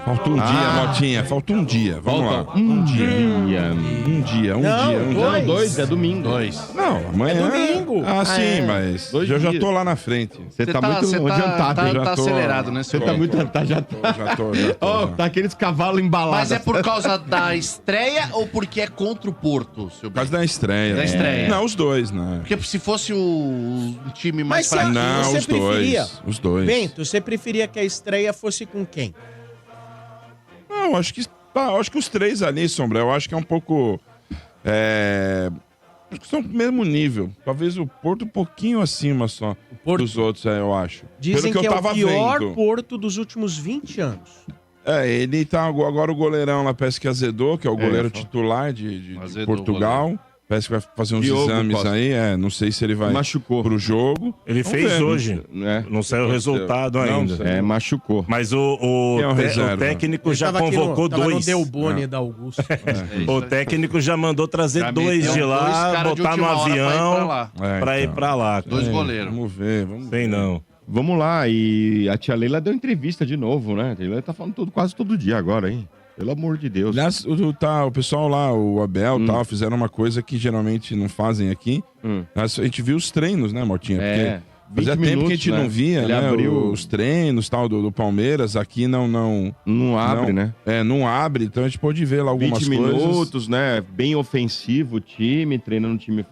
Falta um dia, Motinha. Falta um dia. Vamos lá. Um dia. Não, dois, é domingo. Não, amanhã. É domingo. Ah, sim, mas eu já tô lá na frente. Você tá muito adiantado. Tá acelerado, né? Você tá muito... Já tô. Ó, tá aqueles cavalos embalados. Mas é por causa da estreia ou porque é contra o Porto, seu Por causa da estreia. Da estreia. Não, os dois, né? Porque se fosse o time mais Mas fraco... Não, você os preferia? dois. Os dois. Bento, você preferia que a estreia fosse com quem? Não, acho que os três ali, Sombra, eu acho que é um pouco... Acho que são do mesmo nível. Talvez o Porto um pouquinho acima só dos outros, eu acho. Dizem Pelo que eu é o tava pior vendo. Porto dos últimos 20 anos. Ele tá agora o goleirão lá, parece que azedou, que é o goleiro titular de Portugal. Parece que vai fazer uns Diogo exames Costa. aí, não sei se ele vai Machucou. pro jogo. Ele Vamos fez ver, hoje. né? Não saiu o resultado Não ainda. saiu. Machucou. Mas Quem é o reserva? o técnico já Tava aqui convocou tava dois. no Delboni da Augusto. O técnico já mandou trazer Já dois meteu de dois lá, caras de botar no última hora pra ir avião pra lá. pra ir pra lá. Dois goleiros. Vamos ver. Sei não. Vamos lá, e a tia Leila deu entrevista de novo, né? A tia Leila tá falando quase todo dia agora, hein? Pelo amor de Deus. Aliás, o pessoal lá, o Abel e tal, fizeram uma coisa que geralmente não fazem aqui. A gente viu os treinos, né, Mortinha? Porque fazia 20 tempo que a minutos, gente né? não via, Ele né? abriu- Os treinos tal do Palmeiras. Aqui não abre, né? Não abre, então a gente pode ver lá algumas 20 coisas. minutos, né? Bem ofensivo o time, treinando o time.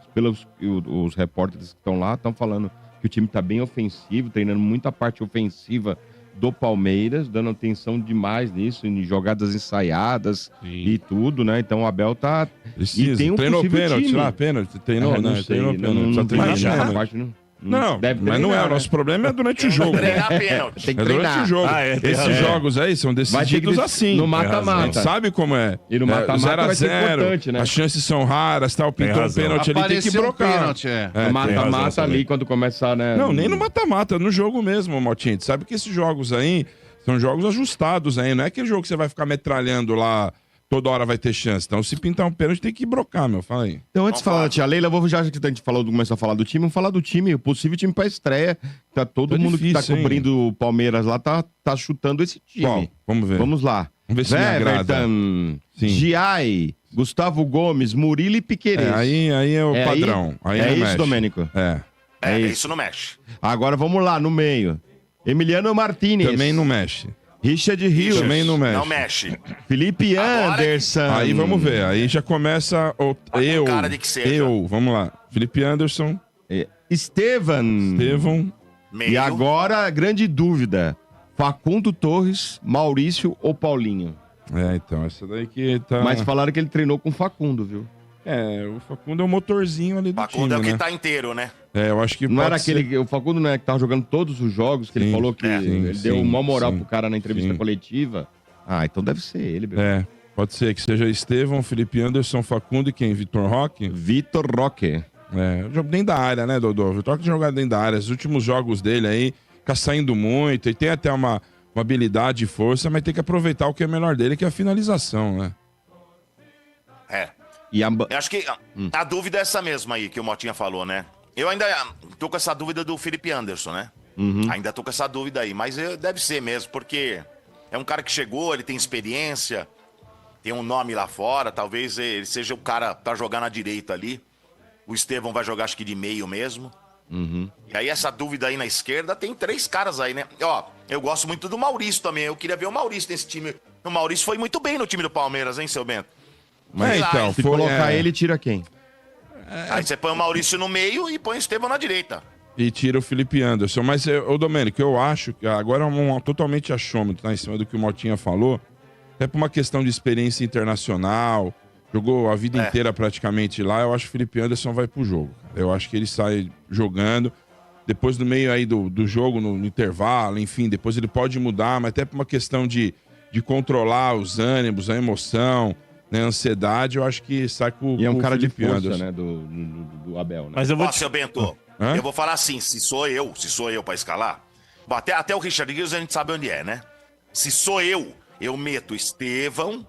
Os repórteres que estão lá estão falando que o time tá bem ofensivo, treinando muita parte ofensiva do Palmeiras, dando atenção demais nisso, em jogadas ensaiadas e tudo, né? Então o Abel tá... Precisa. E tem um Treinou possível pênalti time. lá, pênalti. Treinou, Não né? sei, Treinou pênalti. Só não treinou treina pênalti. essa parte, não. Não, Deve mas não é. treinar, O nosso problema é durante o jogo. Treinar pênalti. Tem que É durante treinar. o jogo. tem Esses razão. jogos aí são Vai ter decididos que- assim. no A gente mata-mata. sabe como é. E no mata-mata 0 a vai ser 0, importante, né? as chances são raras, tal. Pintou um razão. pênalti ali, tem que Apareceu um brocar. pênalti, No tem razão mata-mata ali, também. quando começar, né? Não, nem no mata-mata, no jogo mesmo, Motinha. Tu sabe que esses jogos aí são jogos ajustados aí, não é aquele jogo que você vai ficar metralhando lá, toda hora vai ter chance. Então, se pintar um pênalti, tem que brocar, meu. Fala aí. Então, antes de falar da tia Leila, já que a gente começou a falar do time, vamos falar do time, o possível time pra estreia. Tá todo Tá mundo que tá difícil, hein? cobrindo o Palmeiras lá tá chutando esse time. Qual? Vamos ver. Vamos lá. Vamos ver se me agrada. Everton, Sim. Giai, Gustavo Gomes, Murilo e Piquerez. Aí é o É padrão. Aí é não isso, mexe. Domênico? É. Isso não mexe. Agora vamos lá, no meio. Emiliano Martinez. Também não mexe. Richard Rios. Também não mexe. Não mexe. Felipe Agora- Anderson. Aí vamos ver. Aí já começa eu. cara de que seja. Eu, vamos lá. Felipe Anderson, Estevan. Estevão. Meio. E agora, grande dúvida. Facundo Torres, Maurício ou Paulinho? Então, essa daí que tá. Mas falaram que ele treinou com o Facundo, viu? O Facundo é o motorzinho ali do Facundo time, é o que né? tá inteiro, né? Eu acho que Não pode era ser. aquele. O Facundo não é que tava jogando todos os jogos, que ele Sim, falou que sim, ele deu sim, uma moral sim, pro cara na entrevista sim. coletiva. Ah, então deve ser ele, meu. Pode ser que seja Estevão, Felipe Anderson, Facundo e quem? Vitor Roque? Vitor Roque. Jogo dentro da área, né, Dodô? Vitor Roque jogado dentro da área. Os últimos jogos dele aí, fica saindo muito e tem até uma habilidade e força, mas tem que aproveitar o que é melhor dele, que é a finalização, né? E Eu acho que a dúvida é essa mesma aí que o Motinha falou, né? Eu ainda tô com essa dúvida do Felipe Anderson, né? Ainda tô com essa dúvida aí, mas deve ser mesmo, porque é um cara que chegou, ele tem experiência, tem um nome lá fora, talvez ele seja o cara pra jogar na direita ali. O Estevão vai jogar, acho que de meio mesmo. E aí essa dúvida aí na esquerda, tem 3 caras aí, né? Ó, eu gosto muito do Maurício também, eu queria ver o Maurício nesse time. O Maurício foi muito bem no time do Palmeiras, hein, seu Bento? Mas Sei lá, então, hein? Se colocar ele, tira quem? Aí você põe o Maurício no meio e põe o Estevão na direita. E tira o Felipe Anderson. Mas, ô Domênico, eu acho que agora é totalmente achômetro, tá? Em cima do que o Motinha falou. Até por uma questão de experiência internacional. Jogou a vida inteira praticamente lá. Eu acho que o Felipe Anderson vai pro jogo. Eu acho que ele sai jogando. Depois, no meio aí do jogo, no intervalo, enfim, depois ele pode mudar, mas até por uma questão de controlar os ânimos, a emoção, né, a ansiedade, eu acho que sai com E é um com o cara de Felipe força, Anderson. né? Do Abel, né? Mas eu vou Ó, seu Bento, eu vou falar assim, se sou eu pra escalar, bom, até o Richard Rios a gente sabe onde é, né? Se sou eu meto Estevão,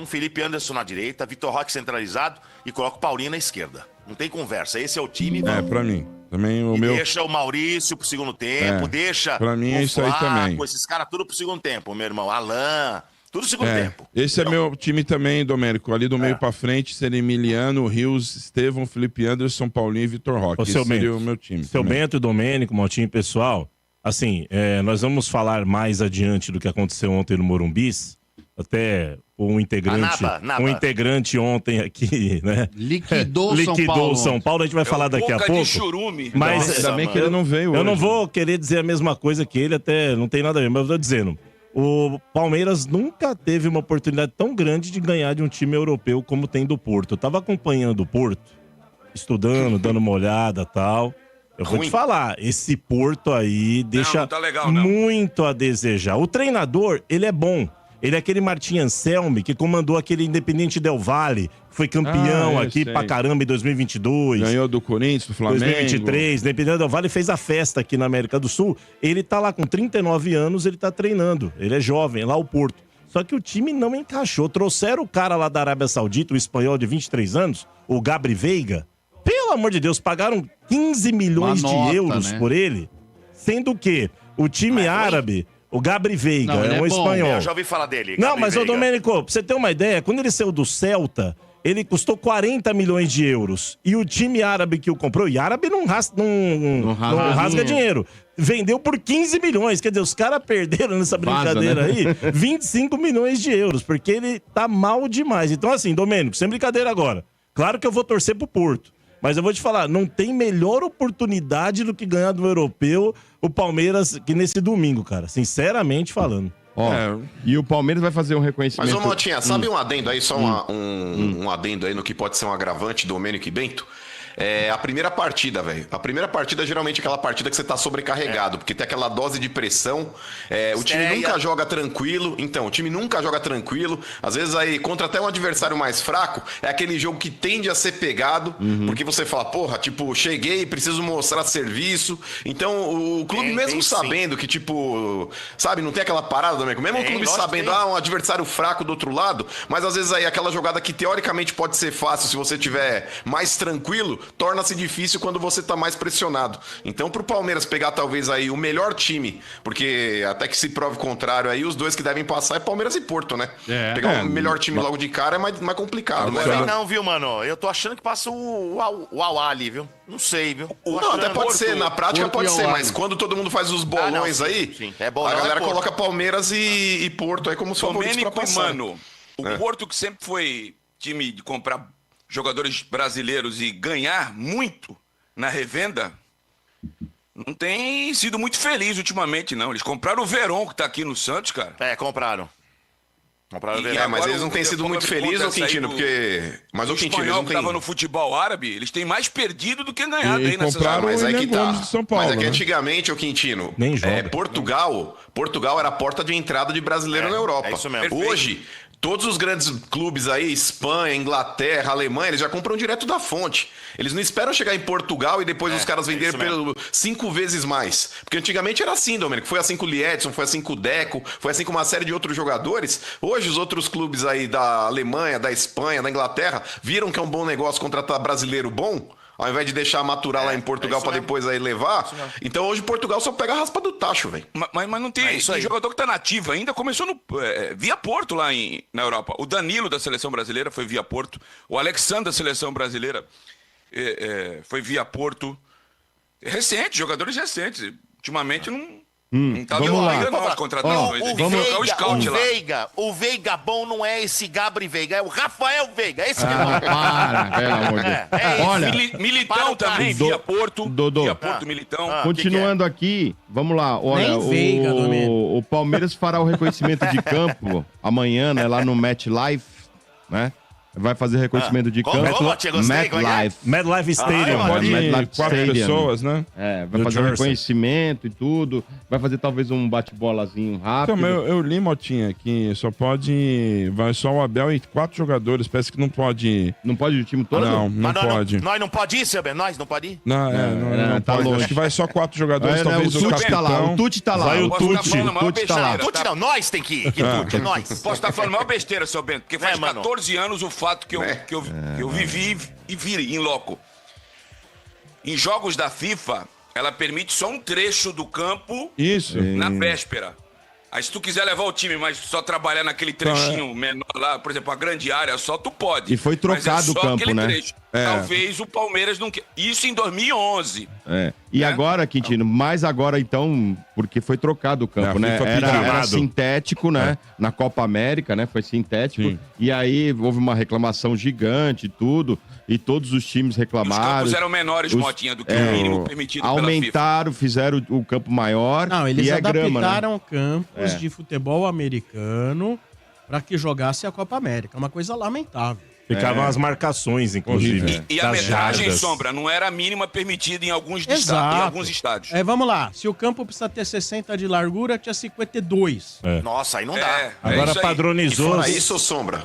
Felipe Anderson na direita, Vitor Roque centralizado e coloco Paulinho na esquerda. Não tem conversa, esse é o time. Pra mim. Também o E meu. deixa o Maurício pro segundo tempo, deixa pra mim é o isso aí também. esses caras tudo pro segundo tempo, meu irmão. Alain, tudo pro segundo tempo. Esse é meu time também, Domênico. Ali do meio pra frente seria Emiliano, Rios, Estevão, Felipe Anderson, Paulinho e Vitor Roque. Ô, Esse seu seria Bento, o meu time. Seu também. Bento, Domênico, Maltinho, pessoal, assim, nós vamos falar mais adiante do que aconteceu ontem no Morumbis. Até um integrante, Naba. um integrante ontem aqui, né? Liquidou São Liquidou Paulo. o São Paulo, a gente vai falar daqui a Boca pouco. de churume. Mas Ainda bem que ele não veio eu hoje. não vou querer dizer a mesma coisa que ele, até não tem nada a ver, mas eu tô dizendo. O Palmeiras nunca teve uma oportunidade tão grande de ganhar de um time europeu como tem do Porto. Eu tava acompanhando o Porto, estudando, dando uma olhada e tal. Eu vou te falar, esse Porto aí deixa não tá legal, não. muito a desejar. O treinador, ele é bom. Ele é aquele Martim Anselmi que comandou aquele Independente Del Valle, foi campeão eu aqui sei. pra caramba em 2022. Ganhou do Corinthians, do Flamengo. 2023, Independente Del Valle fez a festa aqui na América do Sul. Ele tá lá com 39 anos, ele tá treinando. Ele é jovem, lá o Porto. Só que o time não encaixou. Trouxeram o cara lá da Arábia Saudita, o espanhol de 23 anos, o Gabri Veiga. Pelo amor de Deus, pagaram 15 milhões Uma nota, de euros né? por ele. Sendo que o time árabe, o Gabri Veiga, Não, ele é um é bom. espanhol. Eu já ouvi falar dele. Não, Gabriel mas, ô Veiga. Domênico, pra você ter uma ideia, quando ele saiu do Celta, ele custou 40 milhões de euros. E o time árabe que o comprou, e árabe não rasga dinheiro, vendeu por 15 milhões. Quer dizer, os caras perderam nessa brincadeira Vaza, né? aí 25 milhões de euros, porque ele tá mal demais. Então, assim, Domênico, sem brincadeira agora. Claro que eu vou torcer pro Porto. Mas eu vou te falar, não tem melhor oportunidade do que ganhar do europeu o Palmeiras que nesse domingo, cara. Sinceramente falando. Ó, e o Palmeiras vai fazer um reconhecimento. Mas, ô Motinha, sabe um adendo aí, só um adendo aí no que pode ser um agravante do Domênico e Bento? É a primeira partida, velho. A primeira partida é geralmente aquela partida que você tá sobrecarregado, porque tem aquela dose de pressão. O time nunca joga tranquilo. Então, o time nunca joga tranquilo. Às vezes aí, contra até um adversário mais fraco, é aquele jogo que tende a ser pegado, porque você fala, porra, tipo, cheguei, preciso mostrar serviço. Então, o clube mesmo sabendo que, tipo, sabe, não tem aquela parada, Domênico? Mesmo o clube sabendo, um adversário fraco do outro lado, mas às vezes aí aquela jogada que teoricamente pode ser fácil se você tiver mais tranquilo, torna-se difícil quando você tá mais pressionado. Então, pro Palmeiras pegar talvez aí o melhor time, porque até que se prove o contrário aí, os dois que devem passar é Palmeiras e Porto, né? Pegar o melhor time logo de cara é mais complicado. Não sei não, viu, mano? Eu tô achando que passa o Al ali, viu? Não sei, viu? Não, até pode ser, na prática pode ser, mas quando todo mundo faz os bolões aí, é bom, a galera Porto. coloca Palmeiras e Porto aí como os favoritos pra Domênico e passar. Mano, o Porto que sempre foi time de comprar jogadores brasileiros e ganhar muito na revenda, não tem sido muito feliz ultimamente, não. Eles compraram o Verón, que tá aqui no Santos, cara. Compraram. Compraram o E Verón. Mas agora eles não têm sido como muito me felizes, conta ô Quintino, essa aí porque... Mas O o Quintino, eles espanhol não que tava têm... no futebol árabe, eles têm mais perdido do que ganhado E aí nessa compraram Mas o é que William tá. Gomes de São Paulo, Mas é que né? antigamente, o Quintino, Nem joga. Portugal era a porta de entrada de brasileiro na Europa. É isso mesmo. Perfeito. Hoje, todos os grandes clubes aí, Espanha, Inglaterra, Alemanha, eles já compram direto da fonte. Eles não esperam chegar em Portugal e depois os caras venderem isso 5 vezes mais. Porque antigamente era assim, Domênico. Foi assim com o Liedson, foi assim com o Deco, foi assim com uma série de outros jogadores. Hoje, os outros clubes aí da Alemanha, da Espanha, da Inglaterra, viram que é um bom negócio contratar brasileiro bom, ao invés de deixar maturar lá em Portugal pra depois aí levar. Então hoje Portugal só pega a raspa do tacho, velho. Mas não tem. isso aí. Tem jogador que tá nativo ainda, começou via Porto lá na Europa. O Danilo da seleção brasileira foi via Porto. O Alexandre da seleção brasileira foi via Porto. Recente, jogadores recentes. Ultimamente não tá vamos dando lá. ainda não as contratações. Tem que colocar o scout lá. O Veiga bom não é esse Gabri Veiga, é o Rafael Veiga. Esse que é bom. Para, pelo amor de Deus. Olha, Militão Para o também, Do- via Porto. Dodô. Via Porto, Militão. continuando aqui, vamos lá. Olha, Nem Veiga, Domênico. o Palmeiras fará o reconhecimento de campo amanhã, né, lá no MetLife, né? Vai fazer reconhecimento de como? campo. Como? Tia, gostei, como é que é? MetLife. MetLife Stadium. Pode ir MetLife 4 Stadium. pessoas, né? É, vai Do fazer um Jersey. reconhecimento e tudo. Vai fazer talvez um bate-bolazinho rápido. Então, eu li, Motinha, que só pode... Vai só o Abel e 4 jogadores. Parece que não pode... Não pode ir o time todo? Não Mas pode. Nós não pode ir, seu Ben? Nós não pode ir? Não tá pode. longe. Acho que vai só 4 jogadores, É, talvez o o Tuti tá lá, capitão. o Tuti tá lá. Vai o Posso estar Tuti. falando a maior Tuti tá lá. besteira, Tuti tá? não, nós tem que ir. Que Tuti, nós. Posso estar falando a maior besteira, seu Bento, porque faz mano. 14 anos o fato que eu vivi e vi em loco. Em jogos da FIFA, ela permite só um trecho do campo Isso. na véspera. Aí se tu quiser levar o time, mas só trabalhar naquele trechinho menor lá, por exemplo, a grande área só, tu pode. E foi trocado o campo, né? Talvez o Palmeiras não queira. Isso em 2011. E agora, Quintino, mais agora então, porque foi trocado o campo, né? Era sintético, né? Na Copa América, né? Foi sintético. Sim. E aí houve uma reclamação gigante e tudo. E todos os times reclamaram. Os campos eram menores, Motinha, do que o mínimo permitido aumentaram, fizeram o campo maior. Não, eles adaptaram grama, né? campos de futebol americano para que jogasse a Copa América. Uma coisa lamentável. Ficavam as marcações, inclusive. E a metragem, Sombra, não era a mínima permitida em alguns estádios. Vamos lá. Se o campo precisa ter 60 de largura, tinha 52. Nossa, aí não dá. Agora padronizou. E fora isso, Sombra,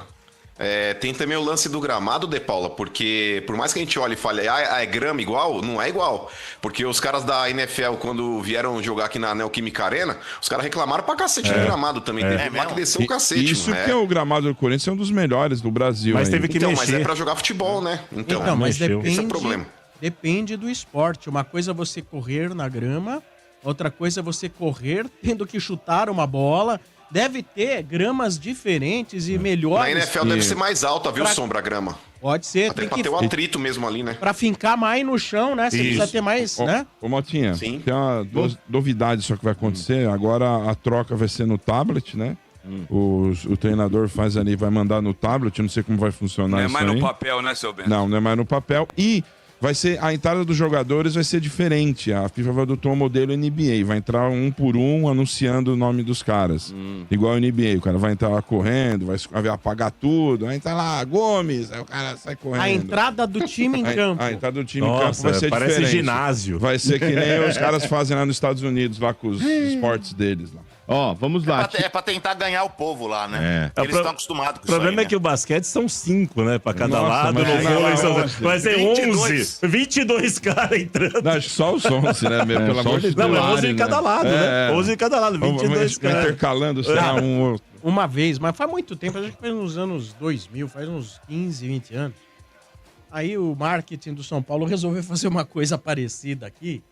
tem também o lance do gramado, De Paula, porque por mais que a gente olhe e fale, é grama igual, não é igual. Porque os caras da NFL, quando vieram jogar aqui na Neoquímica Arena, os caras reclamaram pra cacete do gramado também. Teve lá que desceu o cacete. Isso que é o gramado do Corinthians é um dos melhores do Brasil. Mas teve que mexer. Mas é pra jogar futebol, né? Então mas esse é o problema. Depende do esporte. Uma coisa é você correr na grama, outra coisa é você correr tendo que chutar uma bola. Deve ter gramas diferentes e melhores. Na NFL deve ser mais alta, viu, Sombra, a grama? Pode ser. Até pra ter o atrito mesmo ali, né? Pra fincar mais no chão, né? Você precisa ter mais, né? Ô, Motinha, tem uma novidade só que vai acontecer. Agora a troca vai ser no tablet, né? O treinador faz ali, vai mandar no tablet. Não sei como vai funcionar isso. Não é mais no papel, né, seu Bento? Não é mais no papel. E vai ser, a entrada dos jogadores vai ser diferente. A FIFA vai adotar um modelo NBA. Vai entrar um por um anunciando o nome dos caras. Igual o NBA. O cara vai entrar lá correndo, vai apagar tudo. Aí tá lá, Gomes. Aí o cara sai correndo. A entrada do time em campo. A entrada do time em campo vai ser parece diferente. ginásio. Vai ser que nem os caras fazem lá nos Estados Unidos, lá com os esportes deles lá. Vamos lá. É pra tentar ganhar o povo lá, né? Eles estão acostumados com isso. O problema aí, é que o basquete são 5, né? Pra cada lado. Vai ser 11. 22 caras entrando. Não, acho que só os 11, né? Pelo amor de Deus. Não, é 11 em cada lado, né? 11 em cada lado, 22 caras. Intercalando, será um outro. Uma vez, mas faz muito tempo. A gente foi nos anos 2000, faz uns 15, 20 anos. Aí o marketing do São Paulo resolveu fazer uma coisa parecida aqui.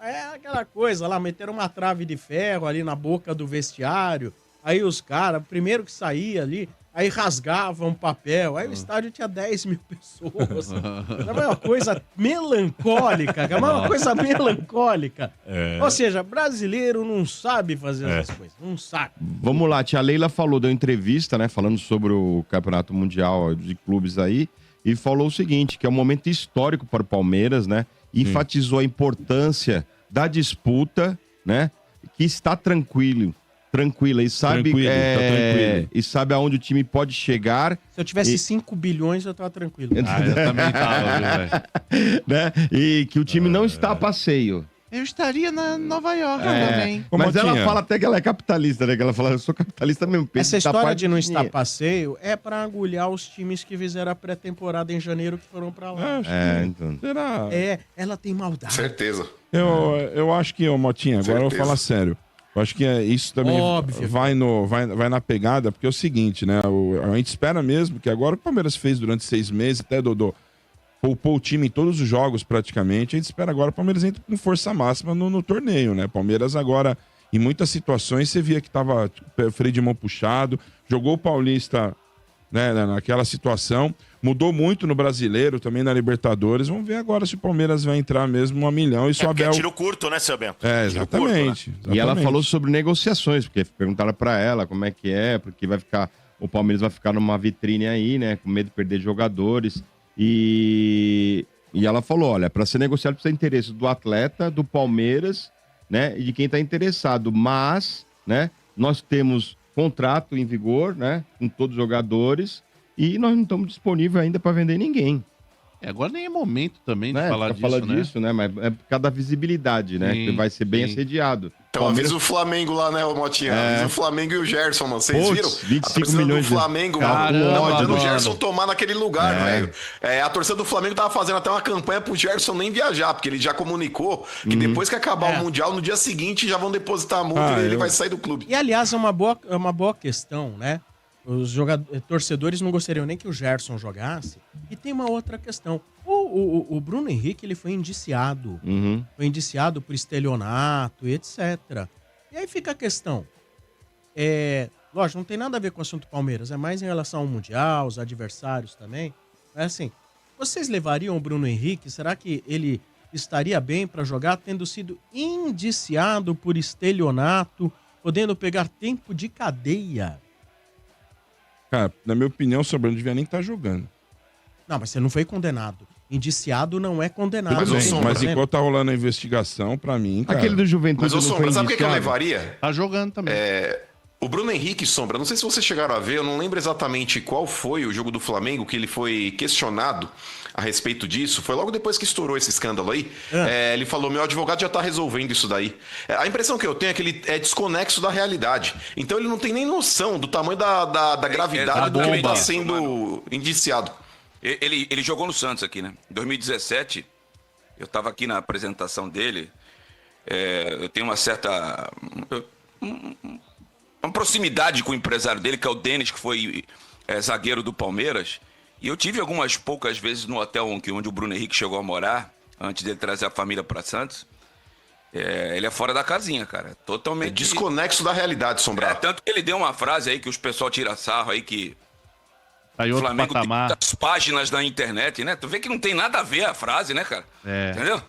É aquela coisa lá, meteram uma trave de ferro ali na boca do vestiário. Aí os caras, primeiro que saía ali, aí rasgavam papel. Aí o estádio tinha 10 mil pessoas. É uma coisa melancólica, é uma coisa melancólica. Ou seja, brasileiro não sabe fazer essas coisas, não sabe. Vamos lá, tia Leila deu entrevista, né, falando sobre o Campeonato Mundial de Clubes aí, e falou o seguinte, que é um momento histórico para o Palmeiras, né, enfatizou a importância da disputa, né? Que está tranquila e sabe e sabe aonde o time pode chegar. Se eu tivesse 5 bilhões, eu tava tranquilo. Eu também tava, velho. Né? E que o time não está a passeio. Eu estaria na Nova York também. Mas ela fala até que ela é capitalista, né? Que ela fala, eu sou capitalista mesmo. Essa história de não estar a passeio é pra agulhar os times que fizeram a pré-temporada em janeiro que foram pra lá. Então. Será? Ela tem maldade. Certeza. Eu acho que, Motinha, agora eu vou falar sério. Eu acho que isso também vai na pegada, porque é o seguinte, né? A gente espera mesmo que agora o Palmeiras fez durante 6 meses, até Dodô, poupou o time em todos os jogos praticamente. A gente espera agora o Palmeiras entre com força máxima no torneio, né? Palmeiras agora, em muitas situações, você via que tava freio de mão puxado, jogou o Paulista, né, naquela situação, mudou muito no Brasileiro, também na Libertadores. Vamos ver agora se o Palmeiras vai entrar mesmo 1 milhão. Isso é tiro curto, né, seu Bento? Exatamente, curto, né? E ela falou sobre negociações, porque perguntaram pra ela como é que é, porque o Palmeiras vai ficar numa vitrine aí, né, com medo de perder jogadores. E ela falou, olha, para ser negociado precisa ter interesse do atleta, do Palmeiras, né, e de quem está interessado. Mas, né, nós temos contrato em vigor, né, com todos os jogadores e nós não estamos disponíveis ainda para vender ninguém. Agora nem é momento também de né? falar disso, né? Mas é por causa da visibilidade, né? Que vai ser bem assediado. Então Palmeiras... avisa o Flamengo lá, né, Motinha? Avisa o Flamengo e o Gerson, mano. Vocês viram? 25 milhões do Flamengo, mano. Não adianta o Gerson tomar naquele lugar, velho. A torcida do Flamengo tava fazendo até uma campanha pro Gerson nem viajar, porque ele já comunicou que depois que acabar o Mundial, no dia seguinte já vão depositar a multa e ele vai sair do clube. E aliás, é uma boa questão, né? Os torcedores não gostariam nem que o Gerson jogasse. E tem uma outra questão. O o Bruno Henrique, ele foi indiciado. Foi indiciado por estelionato e etc. E aí fica a questão. Lógico, não tem nada a ver com o assunto Palmeiras. É mais em relação ao Mundial, os adversários também. É assim, vocês levariam o Bruno Henrique? Será que ele estaria bem para jogar tendo sido indiciado por estelionato, podendo pegar tempo de cadeia? Cara, na minha opinião, o Sombra não devia nem estar jogando. Não, mas você não foi condenado. Indiciado não é condenado. Mas enquanto tá rolando a investigação, pra mim, cara... Aquele do Juventude Mas, ô, não foi Sombra, sabe o que eu indiciado? levaria? Tá jogando também. O Bruno Henrique, Sombra, não sei se vocês chegaram a ver, eu não lembro exatamente qual foi o jogo do Flamengo que ele foi questionado a respeito disso. Foi logo depois que estourou esse escândalo aí. Ele falou, meu advogado já tá resolvendo isso daí. A impressão que eu tenho é que ele é desconexo da realidade. Então ele não tem nem noção do tamanho da gravidade do que ele tá sendo indiciado. Ele jogou no Santos aqui, né? Em 2017, eu tava aqui na apresentação dele. Eu tenho uma certa... uma proximidade com o empresário dele, que é o Denis, que foi zagueiro do Palmeiras. E eu tive algumas poucas vezes no hotel onde o Bruno Henrique chegou a morar, antes dele trazer a família para Santos. Ele é fora da casinha, cara. Totalmente... desconexo da realidade, Sombra. Tanto que ele deu uma frase aí que os pessoal tira sarro aí, que Tá em o outro Flamengo patamar. tem muitas páginas na internet, né? Tu vê que não tem nada a ver a frase, né, cara? Entendeu?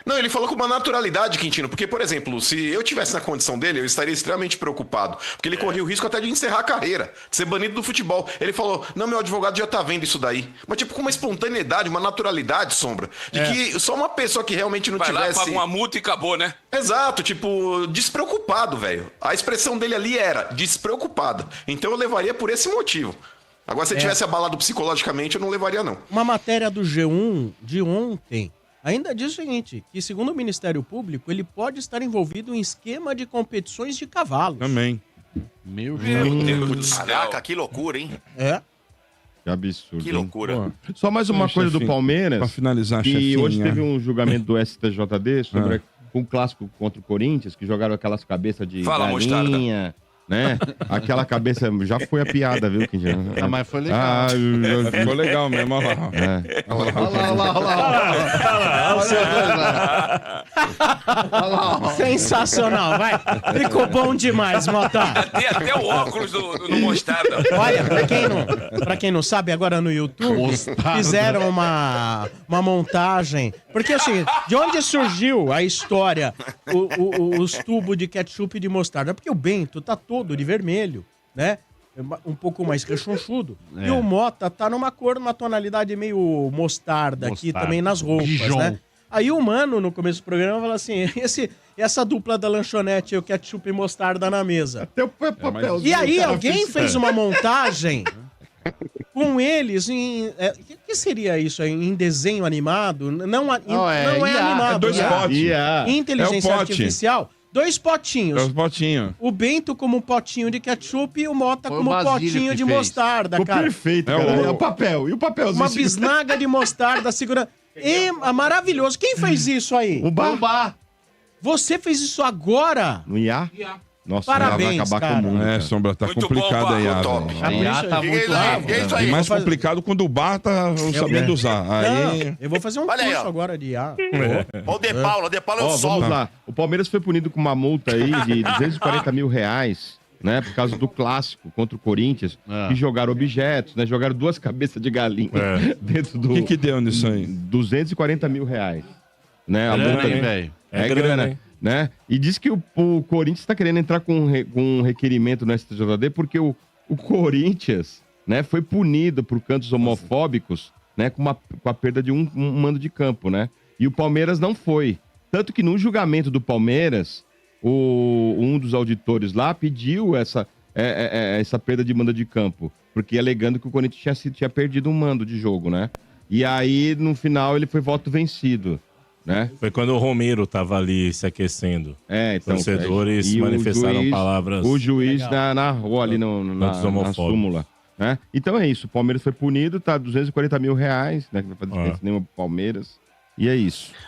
Não, ele falou com uma naturalidade, Quintino, porque, por exemplo, se eu tivesse na condição dele, eu estaria extremamente preocupado, porque ele corria o risco até de encerrar a carreira, de ser banido do futebol. Ele falou, não, meu advogado já tá vendo isso daí. Mas tipo, com uma espontaneidade, uma naturalidade, Sombra, de que só uma pessoa que realmente não Vai tivesse... lá, paga uma multa e acabou, né? Exato, tipo, despreocupado, velho. A expressão dele ali era despreocupado. Então eu levaria por esse motivo. Agora, se ele tivesse abalado psicologicamente, eu não levaria, não. Uma matéria do G1 de ontem ainda diz o seguinte, que segundo o Ministério Público, ele pode estar envolvido em esquema de competições de cavalos. Também. Meu Deus do céu. Caraca, que loucura, hein? Que absurdo. Que hein? loucura. Só mais uma coisa do chefinho. Palmeiras. Pra finalizar, que chefinha. hoje teve um julgamento do STJD sobre um clássico contra o Corinthians, que jogaram aquelas cabeças de Fala, galinha, né? Aquela cabeça, já foi a piada, viu, Quintino? Ah, mas foi legal. Ficou legal mesmo, olha lá. Sensacional, vai. Ficou bom demais, Mota. Tem até o óculos no Mostarda. Olha, pra quem não sabe, agora no YouTube, fizeram uma montagem. Porque assim, de onde surgiu a história, os tubos de ketchup e de mostarda? Porque o Bento tá todo de vermelho, né? Um pouco mais rechonchudo. E o Mota tá numa cor, numa tonalidade meio mostarda aqui também nas roupas, Dijon. né? Aí o Mano, no começo do programa, fala assim, essa dupla da lanchonete, o ketchup e mostarda na mesa. Até o papelzinho. E aí alguém fez uma montagem com eles em... que seria isso aí? Em desenho animado? Não é animado. É dois potes. Inteligência É o pote. artificial. Dois potinhos. Os potinhos. O Bento como um potinho de ketchup e o Mota Foi como o um Basílio potinho que de fez. mostarda, Ficou cara. perfeito, cara. É o papel. E o papelzinho? Uma bisnaga de mostarda segurando. Maravilhoso. Quem fez isso aí? O bar. Você fez isso agora? No IA? Nossa, Parabéns, vai acabar cara. com o mundo. É, Sombra, tá Muito complicado bom, aí, Barro, top. Já tá muito bravo. Que é isso E aí? mais complicado quando o bar tá sabendo usar. Aí... Não, eu vou fazer um Olha aí, curso ó. agora de IA. Ó o De Paula é o Ó, sol. vamos lá. O Palmeiras foi punido com uma multa aí de 240 mil reais, né? Por causa do clássico contra o Corinthians, que jogaram objetos, né? Jogaram 2 cabeças de galinha dentro do... O que deu nisso aí? 240 mil reais. Né? A Grana, multa, hein, velho? É grana, grana, hein? né? E diz que o Corinthians está querendo entrar com um requerimento no STJD porque o Corinthians, né, foi punido por cantos homofóbicos, né, com a perda de um mando de campo, né? E o Palmeiras não foi. Tanto que no julgamento do Palmeiras, um dos auditores lá pediu essa perda de mando de campo, porque alegando que o Corinthians tinha perdido um mando de jogo, né? E aí, no final, ele foi voto vencido. Né? Foi quando o Romero tava ali se aquecendo. Então, Torcedores e o manifestaram juiz, palavras. O juiz na rua ali na súmula. Né? Então é isso. O Palmeiras foi punido, tá 240 mil reais, né? Que vai fazer diferença nenhuma pro Palmeiras. E é isso.